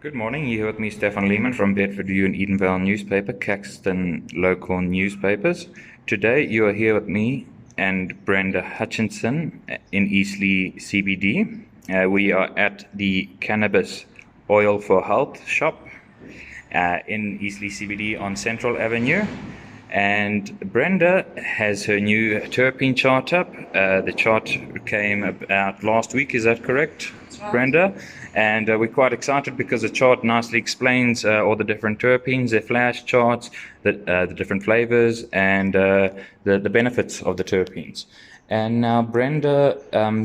Good morning. You're here with me, Stefan Lehman from Bedfordview and Edenvale newspaper, Caxton local newspapers. Today you are here with me and Brenda Hutchinson in Eastleigh CBD. We are at the Cannabis Oil for Health shop in Eastleigh CBD on Central Avenue. And Brenda has her new terpene chart up. The chart came out last week, is that correct, right, Brenda? And we're quite excited because the chart nicely explains all the different terpenes, their flash charts, the different flavors, and the benefits of the terpenes. And now, Brenda,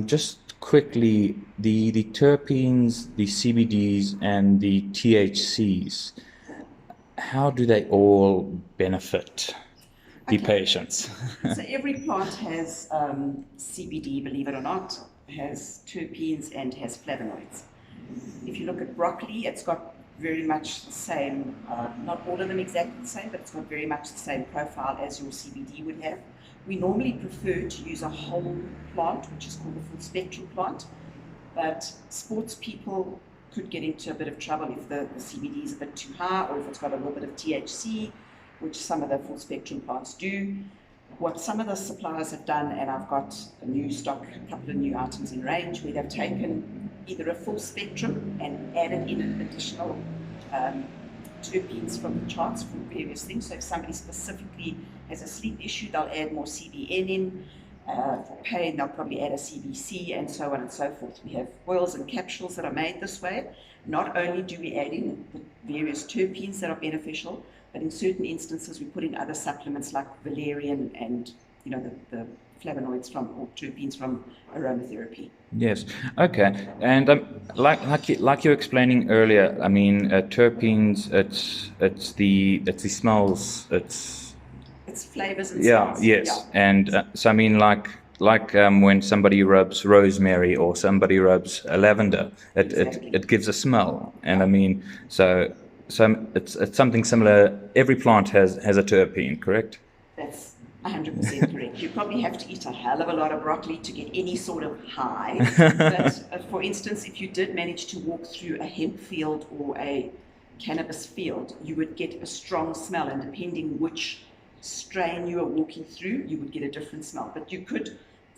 just quickly, the terpenes, the CBDs, and the THCs, how do they all benefit the patients? So every plant has CBD, believe it or not, has terpenes and has flavonoids. If you look at broccoli, it's got very much the same, not all of them exactly the same, but it's got very much the same profile as your CBD would have. We normally prefer to use a whole plant, which is called a full spectrum plant, but sports people could get into a bit of trouble if the CBD is a bit too high, or if it's got a little bit of THC, which some of the full spectrum plants do. What some of the suppliers have done, and I've got a new stock, a couple of new items in range, where they've taken either a full spectrum and added in additional terpenes from the charts for various things. So if somebody specifically has a sleep issue, they'll add more CBN in. For pain, they'll probably add a CBC, and so on and so forth. We have oils and capsules that are made this way. Not only do we add in the various terpenes that are beneficial, but in certain instances we put in other supplements like valerian and the flavonoids or terpenes from aromatherapy. Yes. Okay. And like you were explaining earlier, I mean, terpenes, it's the smells, it's flavors and smells. Yes. Yeah. And so I mean, like when somebody rubs rosemary or somebody rubs lavender, it gives a smell. And I mean, so it's something similar. Every plant has a terpene, correct? That's 100% correct. You probably have to eat a hell of a lot of broccoli to get any sort of high. But for instance, if you did manage to walk through a hemp field or a cannabis field, you would get a strong smell, and depending which strain you are walking through, you would get a different smell. But it's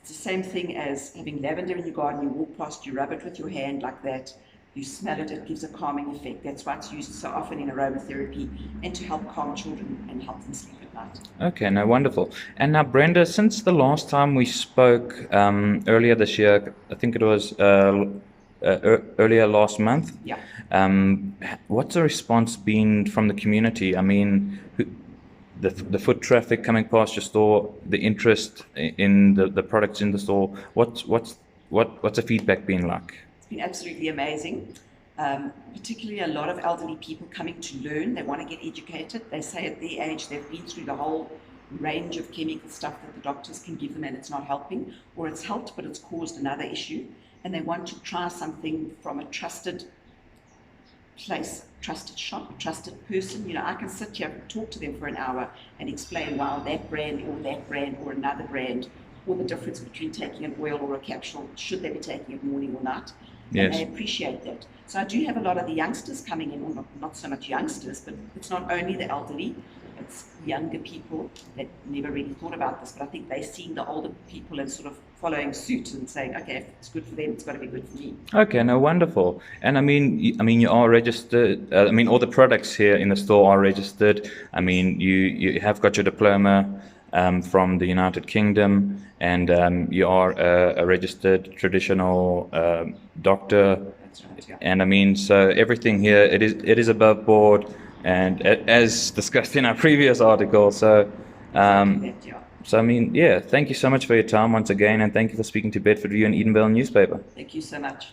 the same thing as having lavender in your garden. You walk past, you rub it with your hand like that, you smell it, it gives a calming effect. That's why it's used so often in aromatherapy and to help calm children and help them sleep at night. Okay, no, wonderful. And now, Brenda, since the last time we spoke earlier this year, I think it was earlier last month. Yeah. What's the response been from the community? I mean, the foot traffic coming past your store, the interest in the products in the store. What's the feedback been like? It's been absolutely amazing. Particularly a lot of elderly people coming to learn. They want to get educated. They say at their age they've been through the whole range of chemical stuff that the doctors can give them and it's not helping, or it's helped but it's caused another issue, and they want to try something from a trusted place, trusted shop, trusted person. I can sit here and talk to them for an hour and explain, wow, that brand or another brand, or the difference between taking an oil or a capsule, should they be taking it morning or night? Yes. And they appreciate that. So I do have a lot of the youngsters coming in, or not so much youngsters, but it's not only the elderly, it's younger people that never really thought about this, but I think they're seeing the older people and sort of following suit and saying, okay, if it's good for them, it's got to be good for me. Okay, no, wonderful. And I mean, you are registered. All the products here in the store are registered. I mean, you have got your diploma from the United Kingdom, and you are a registered traditional doctor. That's right, yeah. And I mean, so everything here, it is above board, and as discussed in our previous article. So, so I mean, yeah, thank you so much for your time once again, and thank you for speaking to Bedfordview and Edenvale newspaper. Thank you so much.